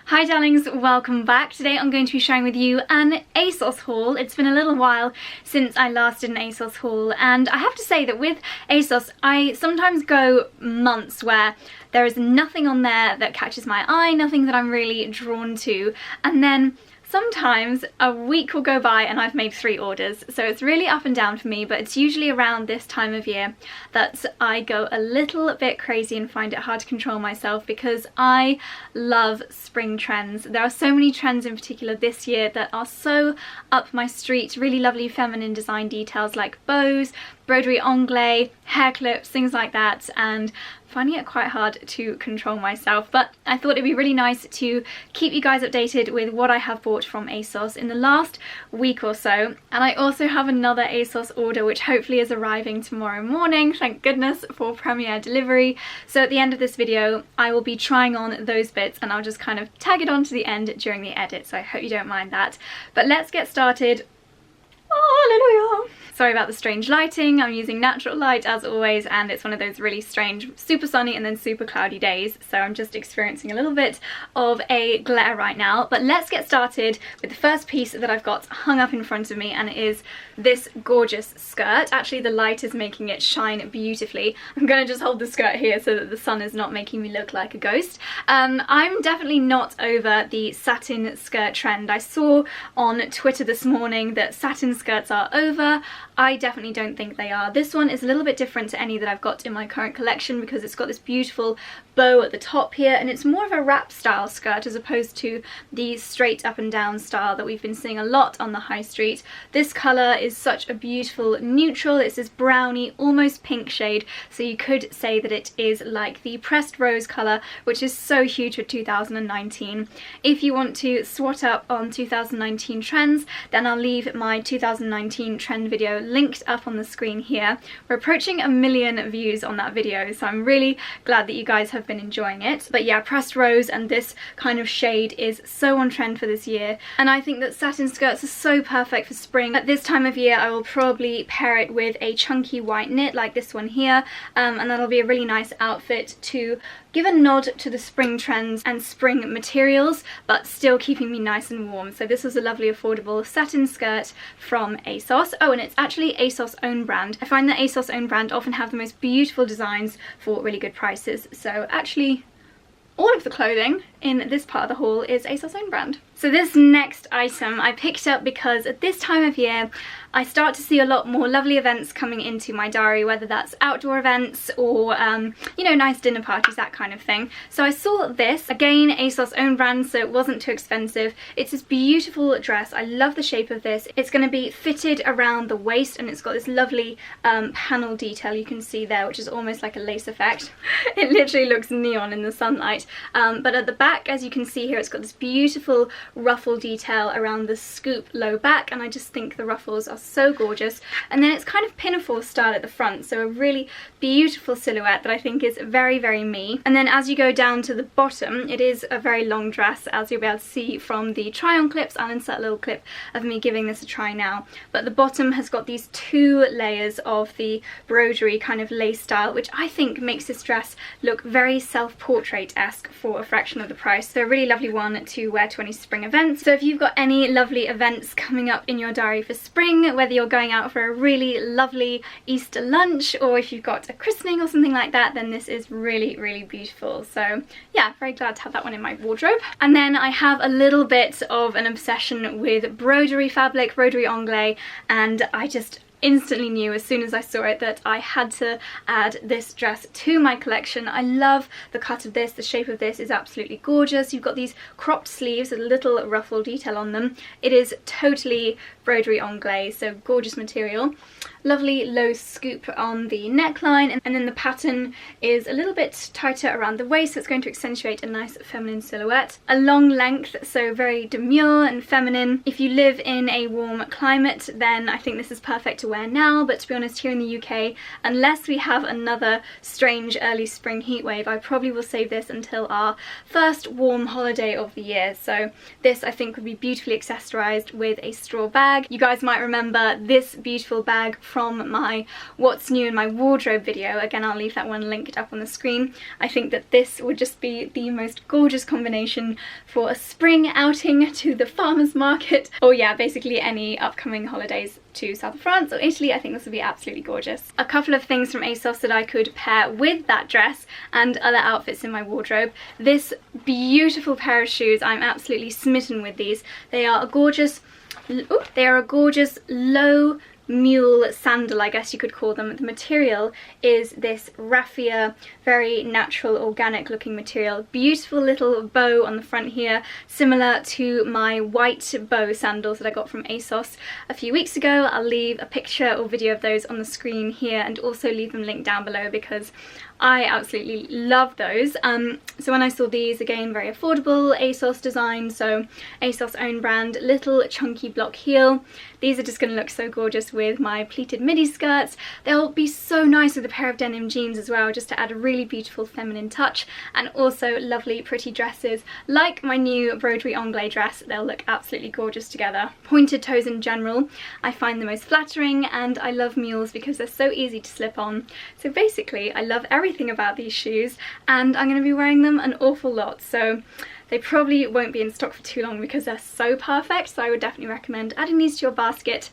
Hi darlings, welcome back. Today I'm going to be sharing with you an ASOS haul. It's been a little while since I last did an ASOS haul, and I have to say that with ASOS I sometimes go months where there is nothing on there that catches my eye, nothing that I'm really drawn to, and then sometimes a week will go by and I've made 3 orders. So it's really up and down for me, but it's usually around this time of year that I go a little bit crazy and find it hard to control myself because I love spring trends. There are so many trends in particular this year that are so up my street. Really lovely feminine design details like bows, Broderie Anglaise, hair clips, things like that, and finding it quite hard to control myself. But I thought it'd be really nice to keep you guys updated with what I have bought from ASOS in the last week or so. And I also have another ASOS order which hopefully is arriving tomorrow morning, thank goodness for premiere delivery. So at the end of this video I will be trying on those bits and I'll just kind of tag it on to the end during the edit, so I hope you don't mind that. But let's get started. Hallelujah! Sorry about the strange lighting. I'm using natural light as always, and it's one of those really strange super sunny and then super cloudy days, so I'm just experiencing a little bit of a glare right now. But let's get started with the first piece that I've got hung up in front of me, and it is this gorgeous skirt. Actually the light is making it shine beautifully. I'm gonna just hold the skirt here so that the sun is not making me look like a ghost. I'm definitely not over the satin skirt trend. I saw on Twitter this morning that satin skirts are over. I definitely don't think they are. This one is a little bit different to any that I've got in my current collection because it's got this beautiful bow at the top here, and it's more of a wrap style skirt as opposed to the straight up and down style that we've been seeing a lot on the high street. This colour is such a beautiful neutral. It's this browny, almost pink shade, so you could say that it is like the pressed rose colour, which is so huge for 2019. If you want to swat up on 2019 trends, then I'll leave my 2019 trend video linked up on the screen here. We're approaching 1 million views on that video, so I'm really glad that you guys have been enjoying it. But yeah, pressed rose and this kind of shade is so on trend for this year, and I think that satin skirts are so perfect for spring. At this time of year I will probably pair it with a chunky white knit like this one here, and that'll be a really nice outfit to give a nod to the spring trends and spring materials, but still keeping me nice and warm. So this was a lovely affordable satin skirt from ASOS. Oh, and it's actually ASOS own brand. I find that ASOS own brand often have the most beautiful designs for really good prices. So actually all of the clothing in this part of the haul is ASOS own brand. So this next item I picked up because at this time of year I start to see a lot more lovely events coming into my diary, whether that's outdoor events or you know, nice dinner parties, that kind of thing. So I saw this, again ASOS own brand, so it wasn't too expensive. It's this beautiful dress. I love the shape of this. It's going to be fitted around the waist and it's got this lovely panel detail you can see there, which is almost like a lace effect. It literally looks neon in the sunlight. But at the back, as you can see here, it's got this beautiful ruffle detail around the scoop low back, and I just think the ruffles are so gorgeous. And then it's kind of pinafore style at the front, so a really beautiful silhouette that I think is very, very me. And then as you go down to the bottom, it is a very long dress, as you'll be able to see from the try on clips. I'll insert a little clip of me giving this a try now. But the bottom has got these 2 layers of the broderie kind of lace style, which I think makes this dress look very self-portrait-esque for a fraction of the price. So a really lovely one to wear to any spring events. So if you've got any lovely events coming up in your diary for spring, whether you're going out for a really lovely Easter lunch or if you've got a christening or something like that, then this is really, really beautiful. So yeah, very glad to have that one in my wardrobe. And then I have a little bit of an obsession with broderie fabric, Broderie Anglaise, and I just instantly knew as soon as I saw it that I had to add this dress to my collection. I love the cut of this. The shape of this is absolutely gorgeous. You've got these cropped sleeves with a little ruffle detail on them. It is totally Broderie Anglaise, so gorgeous material. Lovely low scoop on the neckline, and then the pattern is a little bit tighter around the waist, so it's going to accentuate a nice feminine silhouette. A long length, so very demure and feminine. If you live in a warm climate, then I think this is perfect to wear now, but to be honest, here in the UK, unless we have another strange early spring heat wave, I probably will save this until our first warm holiday of the year. So this I think would be beautifully accessorized with a straw bag. You guys might remember this beautiful bag from my what's new in my wardrobe video. Again, I'll leave that one linked up on the screen. I think that this would just be the most gorgeous combination for a spring outing to the farmer's market, or yeah, basically any upcoming holidays to south of France or Italy. I think this would be absolutely gorgeous. A couple of things from ASOS that I could pair with that dress and other outfits in my wardrobe. This beautiful pair of shoes, I'm absolutely smitten with these. They are a gorgeous low mule sandal, I guess you could call them. The material is this raffia, very natural, organic looking material. Beautiful little bow on the front here, similar to my white bow sandals that I got from ASOS a few weeks ago. I'll leave a picture or video of those on the screen here and also leave them linked down below because I absolutely love those. So when I saw these, again, very affordable, ASOS design, so ASOS own brand, little chunky block heel. These are just going to look so gorgeous with my pleated midi skirts. They'll be so nice with a pair of denim jeans as well, just to add a really beautiful feminine touch, and also lovely pretty dresses like my new Broderie Anglaise dress. They'll look absolutely gorgeous together. Pointed toes in general I find the most flattering, and I love mules because they're so easy to slip on. So basically I love everything about these shoes, and I'm going to be wearing them an awful lot, so they probably won't be in stock for too long because they're so perfect. So I would definitely recommend adding these to your basket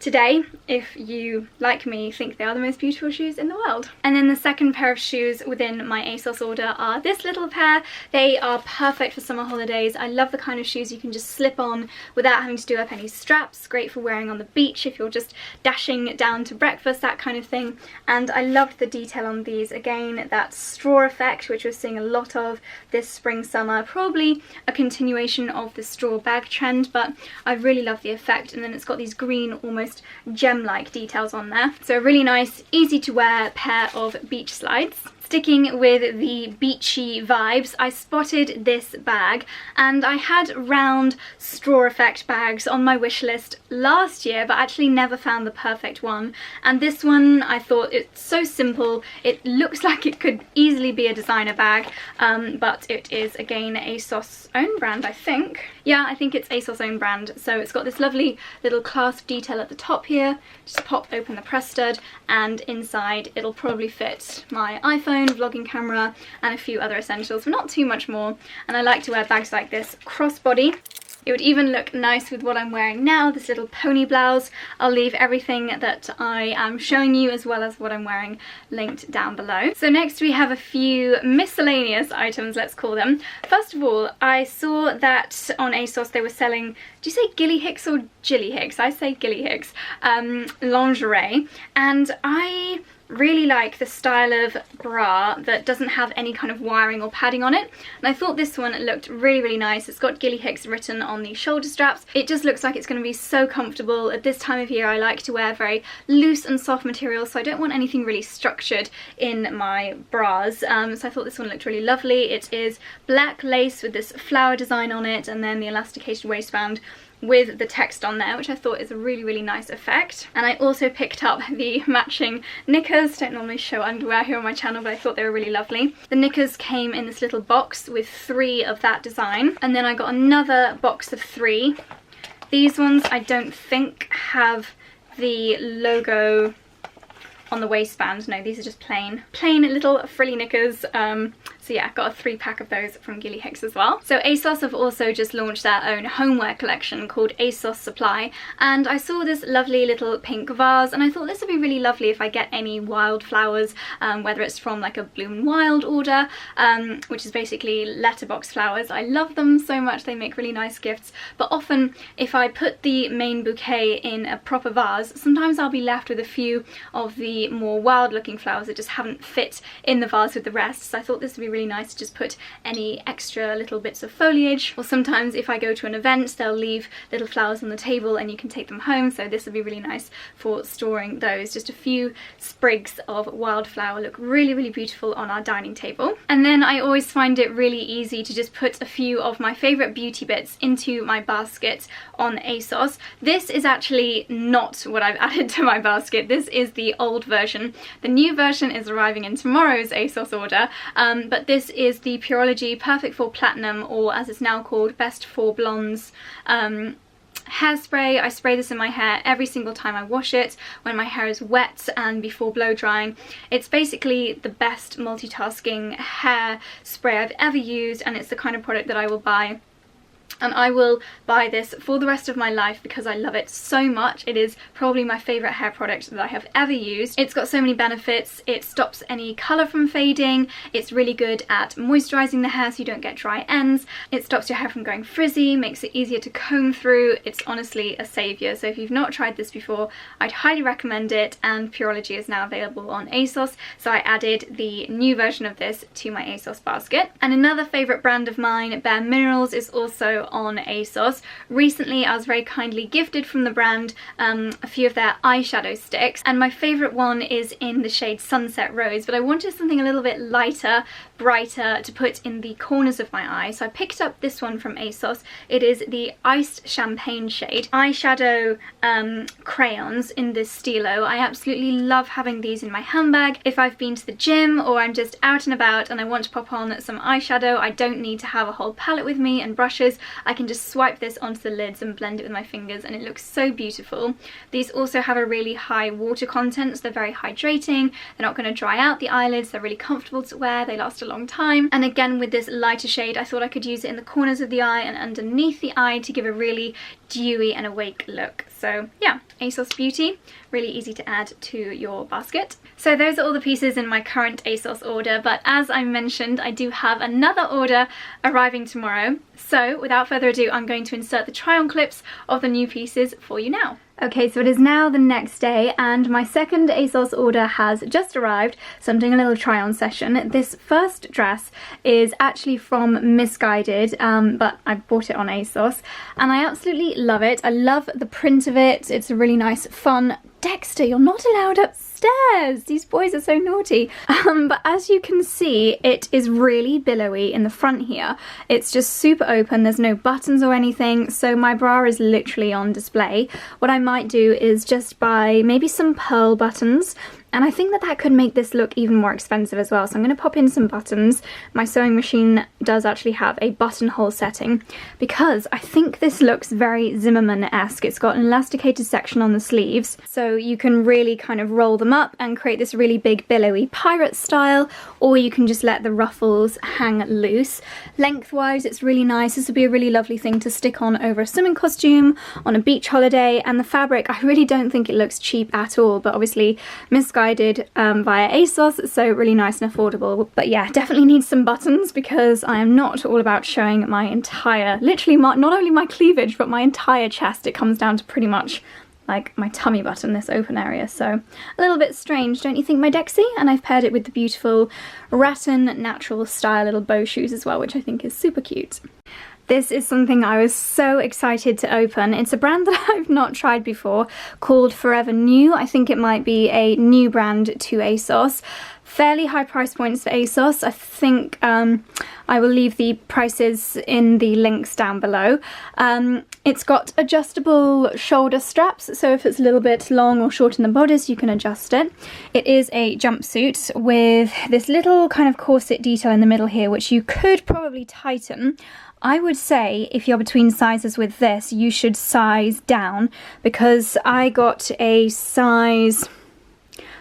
today if you, like me, think they are the most beautiful shoes in the world. And then the second pair of shoes within my ASOS order are this little pair. They are perfect for summer holidays. I love the kind of shoes you can just slip on without having to do up any straps. Great for wearing on the beach if you're just dashing down to breakfast, that kind of thing. And I loved the detail on these. Again, that straw effect, which we're seeing a lot of this spring summer, probably a continuation of the straw bag trend, but I really love the effect. And then it's got these green, almost gem-like details on there. So a really nice, easy to wear pair of beach slides. Sticking with the beachy vibes, I spotted this bag, and I had round straw effect bags on my wish list last year, but actually never found the perfect one. And this one, I thought, it's so simple. It looks like it could easily be a designer bag, but it is, again, ASOS own brand, I think. Yeah, I think it's ASOS own brand. So it's got this lovely little clasp detail at the top here. Just pop open the press stud, and inside it'll probably fit my iPhone, vlogging camera, and a few other essentials, but not too much more. And I like to wear bags like this crossbody. It would even look nice with what I'm wearing now, this little pony blouse. I'll leave everything that I am showing you as well as what I'm wearing linked down below. So next we have a few miscellaneous items, let's call them. First of all, I saw that on ASOS they were selling, do you say Gilly Hicks or Jilly Hicks? I say Gilly Hicks, lingerie, and I really like the style of bra that doesn't have any kind of wiring or padding on it, and I thought this one looked really, really nice. It's got Gilly Hicks written on the shoulder straps. It just looks like it's going to be so comfortable. At this time of year I like to wear very loose and soft materials, so I don't want anything really structured in my bras, so I thought this one looked really lovely. It is black lace with this flower design on it, and then the elasticated waistband with the text on there, which I thought is a really, really nice effect. And I also picked up the matching knickers. Don't normally show underwear here on my channel, but I thought they were really lovely. The knickers came in this little box with 3 of that design, and then I got another box of 3. These ones I don't think have the logo on the waistband. No, these are just plain little frilly knickers. So yeah, got a 3-pack of those from Gilly Hicks as well. So ASOS have also just launched their own homeware collection called ASOS Supply, and I saw this lovely little pink vase, and I thought this would be really lovely if I get any wildflowers, whether it's from like a Bloom Wild order, which is basically letterbox flowers. I love them so much, they make really nice gifts, but often if I put the main bouquet in a proper vase, sometimes I'll be left with a few of the more wild looking flowers that just haven't fit in the vase with the rest. So I thought this would be really really nice to just put any extra little bits of foliage, or sometimes if I go to an event they'll leave little flowers on the table and you can take them home, so this would be really nice for storing those. Just a few sprigs of wildflower look really, really beautiful on our dining table. And then I always find it really easy to just put a few of my favourite beauty bits into my basket on ASOS. This is actually not what I've added to my basket. This is the old version. The new version is arriving in tomorrow's ASOS order, but this is the Pureology Perfect for Platinum, or as it's now called, Best for Blondes hairspray. I spray this in my hair every single time I wash it, when my hair is wet and before blow drying. It's basically the best multitasking hair spray I've ever used, and it's the kind of product that I will buy. And I will buy this for the rest of my life because I love it so much. It is probably my favourite hair product that I have ever used. It's got so many benefits. It stops any colour from fading. It's really good at moisturising the hair so you don't get dry ends. It stops your hair from going frizzy, makes it easier to comb through. It's honestly a saviour. So if you've not tried this before, I'd highly recommend it, and Pureology is now available on ASOS. So I added the new version of this to my ASOS basket. And another favourite brand of mine, Bare Minerals, is also on ASOS. Recently I was very kindly gifted from the brand a few of their eyeshadow sticks, and my favourite one is in the shade Sunset Rose, but I wanted something a little bit lighter, brighter to put in the corners of my eye, so I picked up this one from ASOS. It is the Iced Champagne shade eyeshadow crayons in this Stilo. I absolutely love having these in my handbag. If I've been to the gym or I'm just out and about and I want to pop on some eyeshadow, I don't need to have a whole palette with me and brushes. I can just swipe this onto the lids and blend it with my fingers, and it looks so beautiful. These also have a really high water content, so they're very hydrating. They're not going to dry out the eyelids. They're really comfortable to wear. They last a long time. And again, with this lighter shade, I thought I could use it in the corners of the eye and underneath the eye to give a really dewy and awake look. So yeah, ASOS Beauty, really easy to add to your basket. So those are all the pieces in my current ASOS order, but as I mentioned, I do have another order arriving tomorrow. So without further ado, I'm going to insert the try-on clips of the new pieces for you now. Okay, so it is now the next day and my second ASOS order has just arrived, so I'm doing a little try-on session. This first dress is actually from Misguided, but I bought it on ASOS and I absolutely love it. I love the print of it. It's a really nice, fun... Dexter, you're not allowed upstairs! These boys are so naughty. But as you can see, it is really billowy in the front here. It's just super open, there's no buttons or anything, so my bra is literally on display. What I might do is just buy maybe some pearl buttons, and I think that that could make this look even more expensive as well. So I'm going to pop in some buttons. My sewing machine does actually have a buttonhole setting because I think this looks very Zimmermann-esque. It's got an elasticated section on the sleeves, so you can really kind of roll them up and create this really big billowy pirate style, or you can just let the ruffles hang loose. Lengthwise, it's really nice. This would be a really lovely thing to stick on over a swimming costume on a beach holiday, and the fabric, I really don't think it looks cheap at all, but obviously Misguided via ASOS, so really nice and affordable. But yeah, definitely need some buttons because I am not all about showing my entire, literally not only my cleavage, but my entire chest. It comes down to pretty much like my tummy button, this open area, so a little bit strange, don't you think, my Dexy? And I've paired it with the beautiful rattan natural style little bow shoes as well, which I think is super cute. This is something I was so excited to open. It's a brand that I've not tried before called Forever New. I think it might be a new brand to ASOS. Fairly high price points for ASOS. I think I will leave the prices in the links down below. It's got adjustable shoulder straps, so if it's a little bit long or short in the bodice, you can adjust it. It is a jumpsuit with this little kind of corset detail in the middle here, which you could probably tighten. I would say if you're between sizes with this, you should size down, because I got a size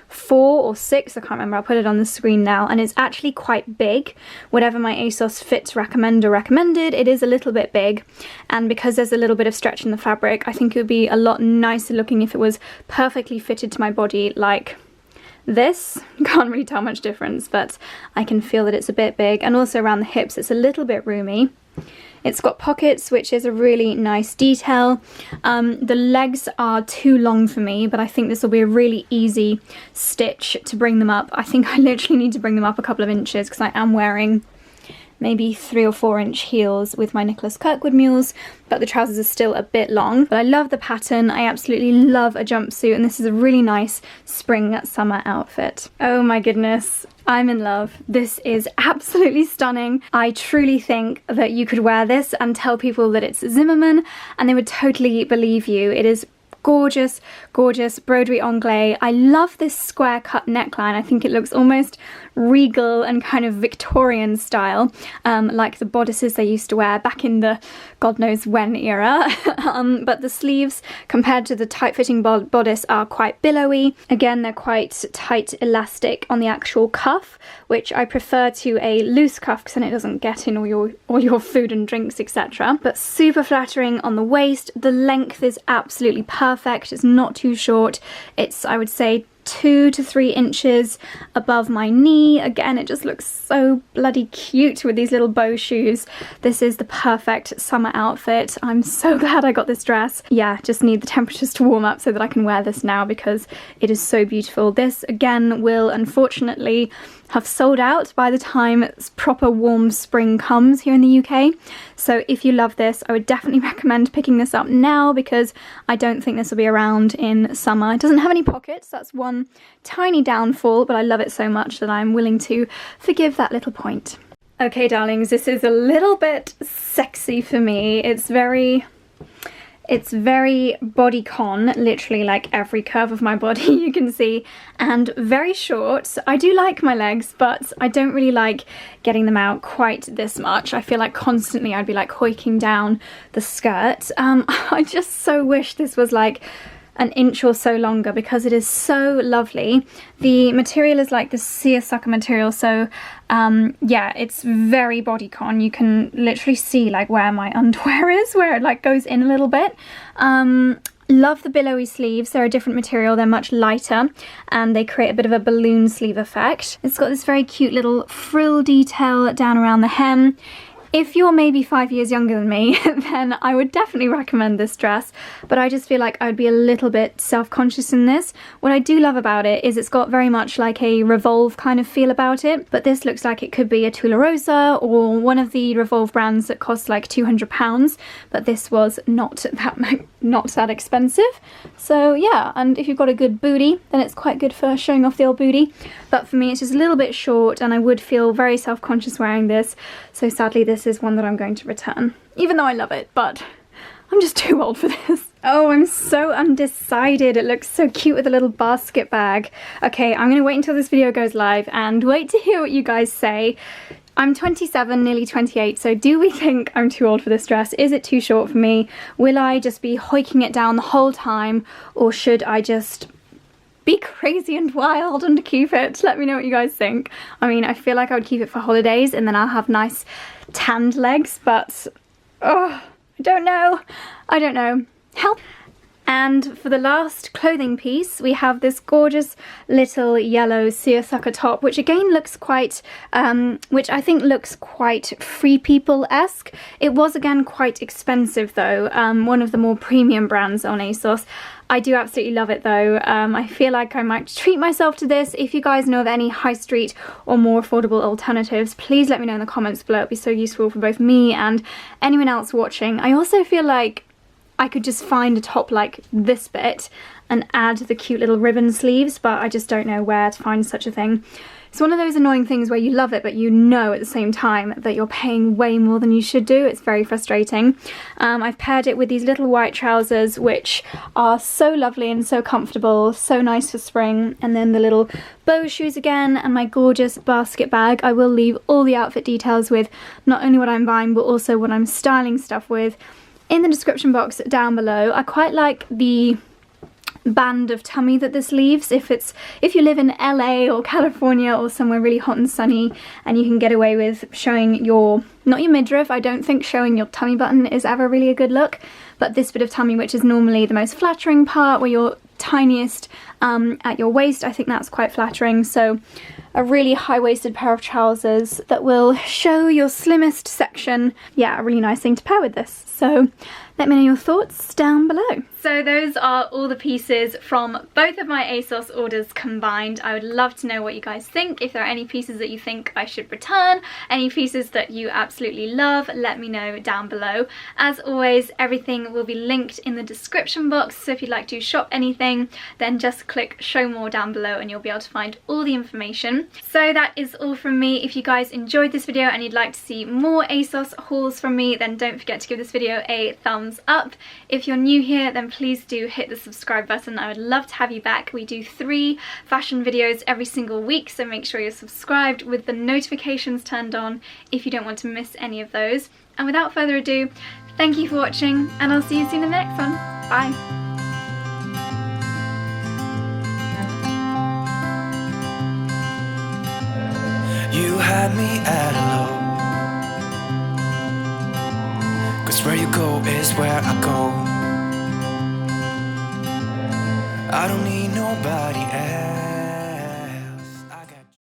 4 or 6, I can't remember, I'll put it on the screen now, and it's actually quite big. Whatever my ASOS Fits recommender recommended, it is a little bit big, and because there's a little bit of stretch in the fabric, I think it would be a lot nicer looking if it was perfectly fitted to my body like this. Can't really tell much difference, but I can feel that it's a bit big, and also around the hips it's a little bit roomy. It's got pockets, which is a really nice detail. The legs are too long for me, but I think this will be a really easy stitch to bring them up. I think I literally need to bring them up a couple of inches because I am wearing maybe 3 or 4 inch heels with my Nicholas Kirkwood mules, but the trousers are still a bit long. But I love the pattern. I absolutely love a jumpsuit, and this is a really nice spring summer outfit. Oh my goodness, I'm in love. This is absolutely stunning. I truly think that you could wear this and tell people that it's Zimmermann and they would totally believe you. It is gorgeous, gorgeous broderie Anglaise. I love this square cut neckline. I think it looks almost regal and kind of Victorian style, like the bodices they used to wear back in the God knows when era. But the sleeves, compared to the tight-fitting bodice, are quite billowy. Again, they're quite tight elastic on the actual cuff, which I prefer to a loose cuff because then it doesn't get in all your food and drinks, etc. But super flattering on the waist. The length is absolutely perfect. It's not too short. It's, I would say, 2 to 3 inches above my knee. Again, it just looks so bloody cute with these little bow shoes. This is the perfect summer outfit. I'm so glad I got this dress. Yeah, just need the temperatures to warm up so that I can wear this now because it is so beautiful. This, again, will unfortunately have sold out by the time proper warm spring comes here in the UK. So if you love this, I would definitely recommend picking this up now because I don't think this will be around in summer. It doesn't have any pockets. That's one tiny downfall, but I love it so much that I'm willing to forgive that little point. Okay, darlings, this is a little bit sexy for me. It's very Bodycon, literally like every curve of my body you can see, and very short. I do like my legs, but I don't really like getting them out quite this much. I feel like constantly I'd be like hoiking down the skirt. I just so wish this was like an inch or so longer because it is so lovely. The material is like the seersucker material, so yeah, it's very Bodycon. You can literally see like where my underwear is, where it like goes in a little bit. Love the billowy sleeves. They're a different material, they're much lighter, and they create a bit of a balloon sleeve effect. It's got this very cute little frill detail down around the hem. If you're maybe 5 years younger than me, then I would definitely recommend this dress, but I just feel like I would be a little bit self-conscious in this. What I do love about it is it's got very much like a Revolve kind of feel about it, but this looks like it could be a Tularosa or one of the Revolve brands that cost like £200, but this was not that expensive. So yeah, and if you've got a good booty, then it's quite good for showing off the old booty. But for me, it's just a little bit short, and I would feel very self-conscious wearing this, so sadly this is one that I'm going to return. Even though I love it, but I'm just too old for this. Oh, I'm so undecided. It looks so cute with a little basket bag. Okay, I'm gonna wait until this video goes live and wait to hear what you guys say. I'm 27, nearly 28, so do we think I'm too old for this dress? Is it too short for me? Will I just be hoiking it down the whole time, or should I just be crazy and wild and keep it? Let me know what you guys think. I mean, I feel like I would keep it for holidays and then I'll have nice tanned legs, but oh, I don't know. Help. And for the last clothing piece, we have this gorgeous little yellow seersucker top, which again looks quite, which I think looks quite Free People-esque. It was again quite expensive though, one of the more premium brands on ASOS. I do absolutely love it though. I feel like I might treat myself to this. If you guys know of any high street or more affordable alternatives, please let me know in the comments below. It'd be so useful for both me and anyone else watching. I also feel like I could just find a top like this bit and add the cute little ribbon sleeves, but I just don't know where to find such a thing. It's one of those annoying things where you love it, but you know at the same time that you're paying way more than you should do. It's very frustrating. I've paired it with these little white trousers, which are so lovely and so comfortable, so nice for spring. And then the little bow shoes again, and my gorgeous basket bag. I will leave all the outfit details with not only what I'm buying, but also what I'm styling stuff with in the description box down below. I quite like the band of tummy that this leaves. If you live in LA or California or somewhere really hot and sunny and you can get away with showing your, not your midriff, I don't think showing your tummy button is ever really a good look, but this bit of tummy, which is normally the most flattering part, where you're tiniest at your waist, I think that's quite flattering. So a really high-waisted pair of trousers that will show your slimmest section. Yeah, a really nice thing to pair with this. So let me know your thoughts down below. So those are all the pieces from both of my ASOS orders combined. I would love to know what you guys think. If there are any pieces that you think I should return, any pieces that you absolutely love, let me know down below. As always, everything will be linked in the description box, so if you'd like to shop anything, then just click show more down below and you'll be able to find all the information. So that is all from me. If you guys enjoyed this video and you'd like to see more ASOS hauls from me, then don't forget to give this video a thumbs up. If you're new here, then please do hit the subscribe button. I would love to have you back. We do 3 fashion videos every single week, so make sure you're subscribed with the notifications turned on if you don't want to miss any of those. And without further ado, thank you for watching, and I'll see you soon in the next one. Bye. You had me at hello, 'cause where you go is where I go. I don't need nobody else.